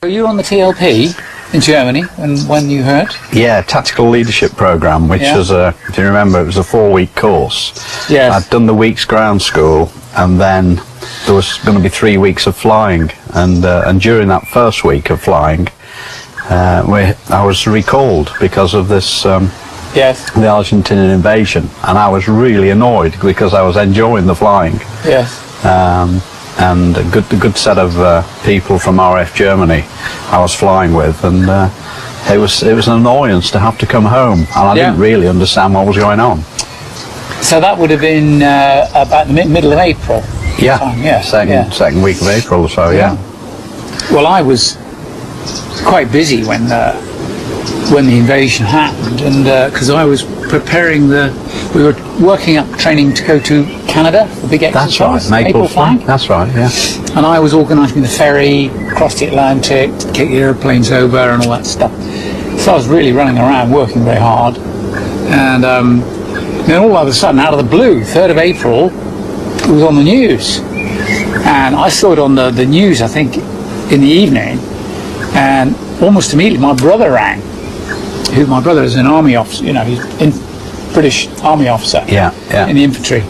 Were you on the TLP in Germany when you heard? Yeah, Tactical Leadership Programme, which was if you remember, it was a 4-week course. Yes. I'd done the week's ground school, and then there was going to be 3 weeks of flying, and during that first week of flying, I was recalled because of this Yes. the Argentinian invasion, and I was really annoyed because I was enjoying the flying. Yes. And a good set of people from RF Germany I was flying with, and it was an annoyance to have to come home, and I didn't really understand what was going on. So that would have been about the middle of April. Yeah, second week of April or so. Yeah. Well, I was quite busy when the invasion happened, and because I was preparing we were working up training to go to Canada, the big exercise. That's right, Maple flying. That's right, yeah. And I was organising the ferry across the Atlantic to kick the airplanes over and all that stuff. So I was really running around, working very hard. And then all of a sudden, out of the blue, 3rd of April, it was on the news. And I saw it on the news, I think, in the evening. And almost immediately, my brother rang. My brother is an army officer, he's in British army officer in the infantry.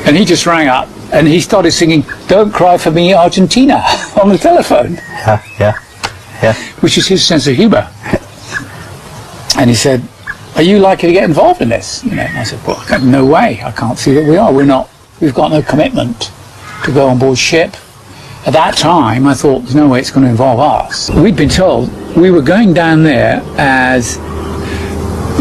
And he just rang up and he started singing "Don't Cry for Me, Argentina" on the telephone. Yeah. Which is his sense of humour. And he said, "Are you likely to get involved in this?" And I said, "Well, no way. I can't see that we are. We've got no commitment to go on board ship." At that time, I thought, there's no way it's going to involve us. We'd been told we were going down there as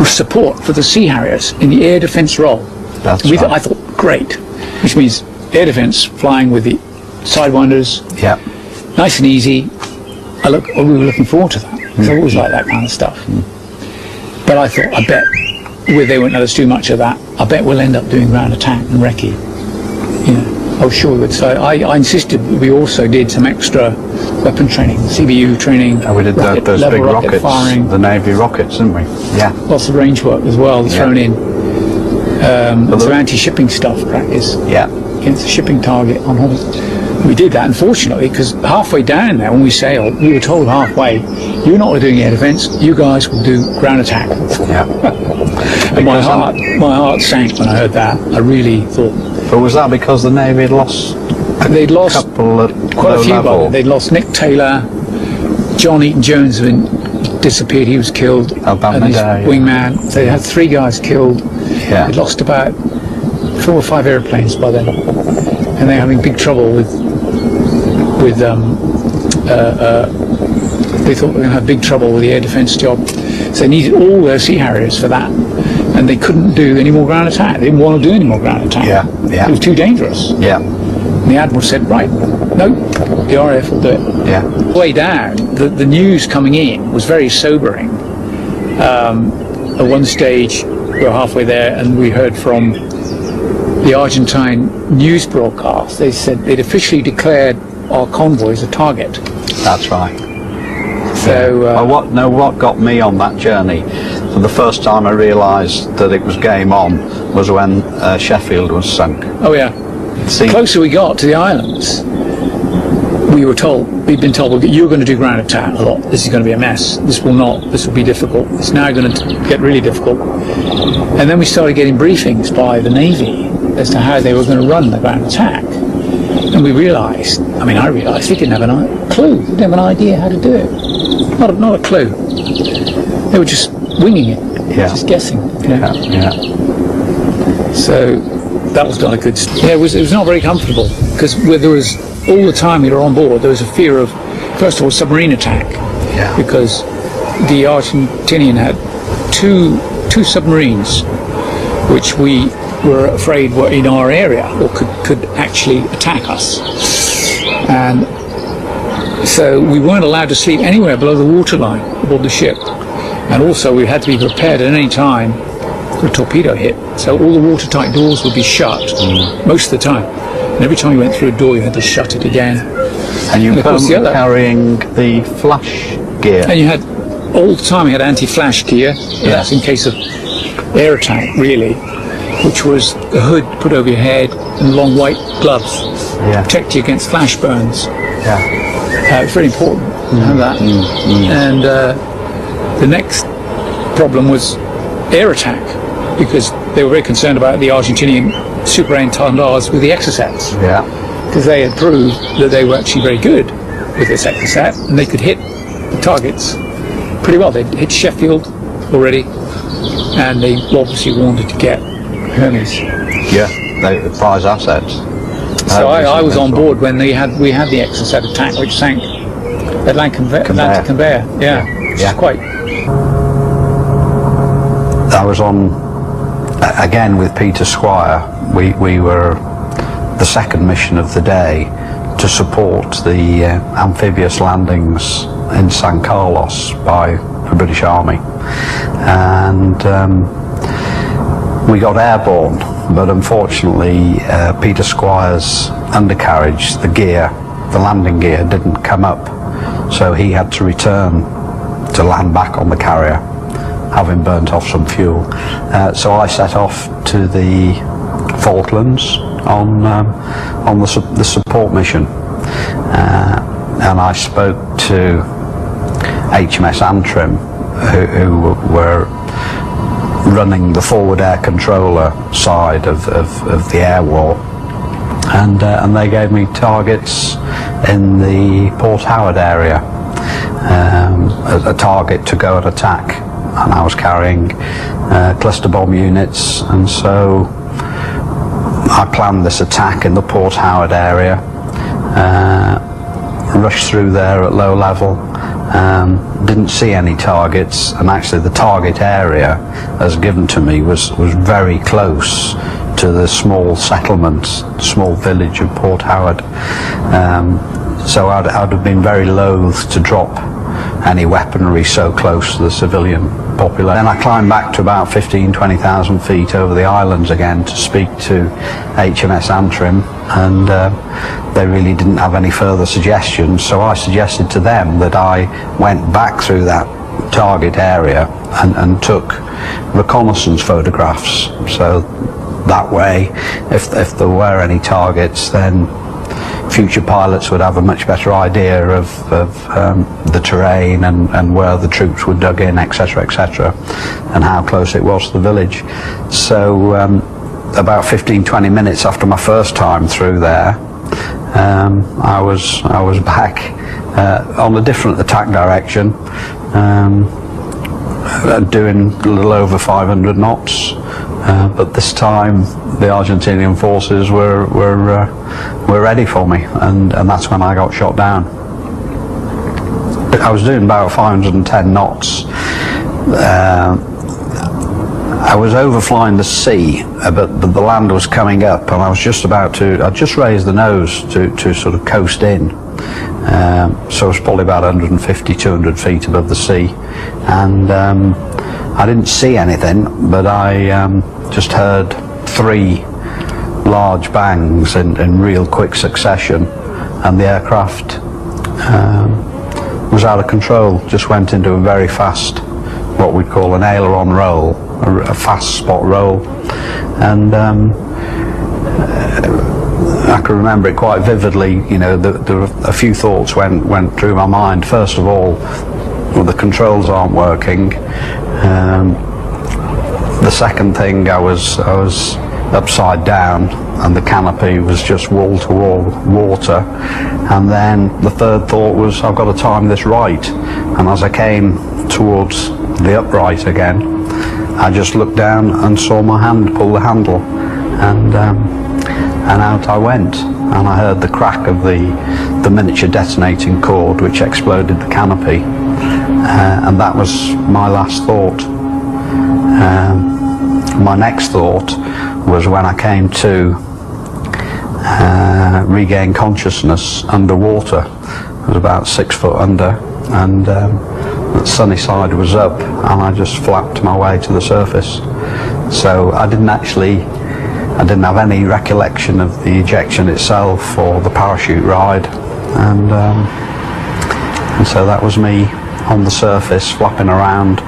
support for the Sea Harriers in the air defence role. That's right. I thought, great, which means air defence, flying with the Sidewinders, nice and easy. We were looking forward to that. I always like that kind of stuff. But I thought, I bet they won't let us do much of that. I bet we'll end up doing ground attack and recce. I was sure we would. So I insisted we also did some extra weapon training, CBU training. We did those big rockets, firing. the Navy rockets, didn't we? Yeah. Lots of range work as well thrown in. Some anti-shipping stuff practice against the shipping target on Holland. We did that, unfortunately, because halfway down there when we sailed, we were told halfway, you're not doing air defence, you guys will do ground attack. Yeah. And my heart sank when I heard that. I really thought... But was that because the Navy had lost They'd lost quite a few by then. They'd lost Nick Taylor, John Eaton-Jones had disappeared, he was killed, and his wingman. They had 3 guys killed. They'd lost about 4 or 5 airplanes by then, and they're having big trouble with they thought they were going to have big trouble with the air defence job, so they needed all their Sea Harriers for that, and they couldn't do any more ground attack. They didn't want to do any more ground attack. It was too dangerous. And the Admiral said, right, no, the RAF will do it. Way down, the news coming in was very sobering. At one stage, we were halfway there, and we heard from the Argentine news broadcast. They said they'd officially declared our convoy as a target. That's right. So what got me on that journey, for the first time I realised that it was game on, was when Sheffield was sunk. Oh yeah. The closer we got to the islands, we'd been told, you're going to do ground attack a lot, this is going to be a mess, this will be difficult, it's now going to get really difficult. And then we started getting briefings by the Navy as to how they were going to run the ground attack. And I realised they didn't have a clue, they didn't have an idea how to do it. Not a clue. They were just winging it, just guessing. So that was not a good. It was not very comfortable, because there was all the time we were on board, there was a fear of, first of all, submarine attack, because the Argentinian had two submarines, which we were afraid were in our area or could actually attack us, and so we weren't allowed to sleep anywhere below the waterline aboard the ship, and also we had to be prepared at any time for a torpedo hit. So all the watertight doors would be shut most of the time, and every time you went through a door you had to shut it again. And you were carrying the flash gear. And you had, all the time you had anti-flash gear. That's in case of air attack, really, which was a hood put over your head and long white gloves to protect you against flash burns. It's very important. have that. And the next problem was air attack, because they were very concerned about the Argentinian Super Entendeurs with the Exocets. Yeah. Because they had proved that they were actually very good with this Exocet, and they could hit the targets pretty well. They'd hit Sheffield already, and they obviously wanted to get Hermes. Yeah, they prize assets. So I was on board when we had the Exocet attack, which sank Atlantic Conveyor. Yeah. Yeah. Quite. I was on again with Peter Squire. We were the second mission of the day to support the amphibious landings in San Carlos by the British Army, and we got airborne, but unfortunately Peter Squire's undercarriage, the landing gear didn't come up, so he had to return to land back on the carrier, having burnt off some fuel. So I set off to the Falklands on the support mission, and I spoke to HMS Antrim, who were running the forward air controller side of the air war, and they gave me targets in the Port Howard area, a target to go and attack, and I was carrying cluster bomb units, and so I planned this attack in the Port Howard area, rushed through there at low level, didn't see any targets, and actually the target area as given to me was very close to the small settlement, small village of Port Howard. So I'd have been very loath to drop any weaponry so close to the civilian population. Then I climbed back to about 20,000 feet over the islands again to speak to HMS Antrim, and they really didn't have any further suggestions, so I suggested to them that I went back through that target area and took reconnaissance photographs, so that way if there were any targets, then future pilots would have a much better idea of the terrain and where the troops were dug in, etc., etc., and how close it was to the village. So about 15-20 minutes after my first time through there, I was back on a different attack direction, doing a little over 500 knots, but this time the Argentinian forces were ready for me, and that's when I got shot down. I was doing about 510 knots. I was overflying the sea, but the land was coming up, and I was just about to, I just raised the nose to sort of coast in. So I was probably about 150, 200 feet above the sea, and I didn't see anything, but I just heard 3 large bangs in real quick succession, and the aircraft was out of control, just went into a very fast, what we'd call an aileron roll, a fast spot roll, and I can remember it quite vividly. You know, there were a few thoughts went through my mind. First of all, well, the controls aren't working. The second thing, I was upside down, and the canopy was just wall to wall water. And then the third thought was, I've got to time this right. And as I came towards the upright again, I just looked down and saw my hand pull the handle, and out I went, and I heard the crack of the miniature detonating cord, which exploded the canopy, and that was my last thought. My next thought was when I came to regain consciousness underwater. I was about 6 foot under, and the sunny side was up, and I just flapped my way to the surface. So I didn't have any recollection of the ejection itself or the parachute ride, and so that was me on the surface flapping around,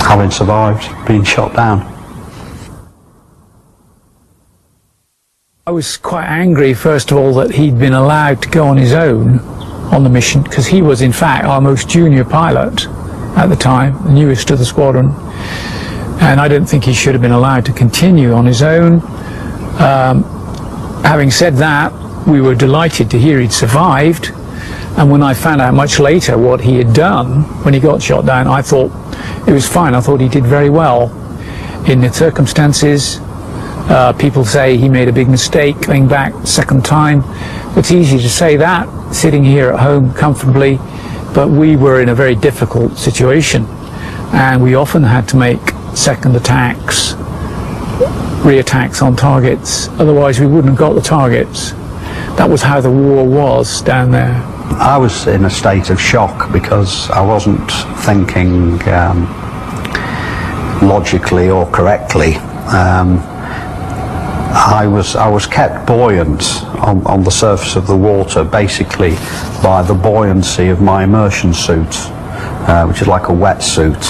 having survived being shot down. I was quite angry, first of all, that he'd been allowed to go on his own on the mission, because he was in fact our most junior pilot at the time, the newest to the squadron, and I don't think he should have been allowed to continue on his own. Having said that, we were delighted to hear he'd survived, and when I found out much later what he had done when he got shot down, I thought it was fine. I thought he did very well in the circumstances. People say he made a big mistake going back second time. It's easy to say that sitting here at home comfortably, but we were in a very difficult situation, and we often had to make second attacks, re-attacks on targets, otherwise we wouldn't have got the targets. That was how the war was down there. I was in a state of shock because I wasn't thinking logically or correctly. I was kept buoyant on the surface of the water basically by the buoyancy of my immersion suit, which is like a wetsuit.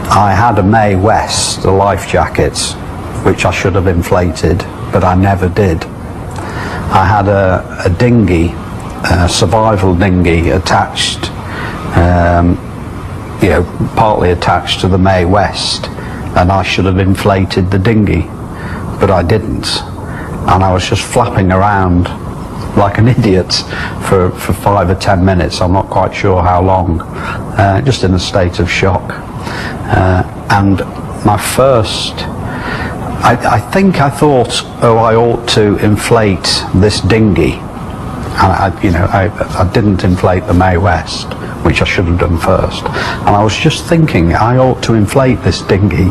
I had a Mae West, a life jacket, which I should have inflated, but I never did. I had a dinghy, a survival dinghy attached, partly attached to the Mae West, and I should have inflated the dinghy, but I didn't. And I was just flapping around like an idiot for 5 or 10 minutes, I'm not quite sure how long, just in a state of shock. And my first, I think I thought, oh, I ought to inflate this dinghy. And I didn't inflate the Mae West, which I should have done first. And I was just thinking I ought to inflate this dinghy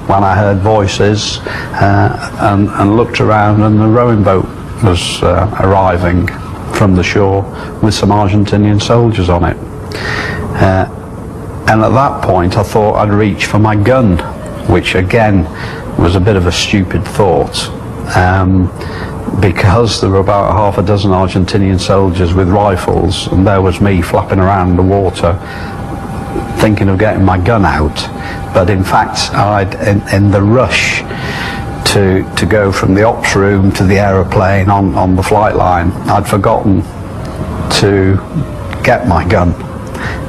when I heard voices and looked around, and the rowing boat was arriving from the shore with some Argentinian soldiers on it. And at that point I thought I'd reach for my gun, which again was a bit of a stupid thought, because there were about half a dozen Argentinian soldiers with rifles, and there was me flapping around in the water thinking of getting my gun out. But in fact, in the rush to go from the ops room to the aeroplane on the flight line, I'd forgotten to get my gun,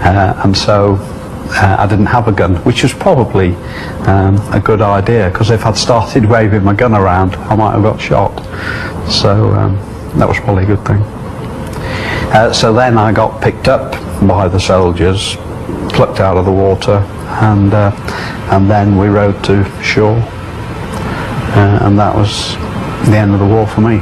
and so I didn't have a gun, which was probably a good idea, because if I'd started waving my gun around I might have got shot. So that was probably a good thing. So then I got picked up by the soldiers, plucked out of the water, and then we rowed to shore, and that was the end of the war for me.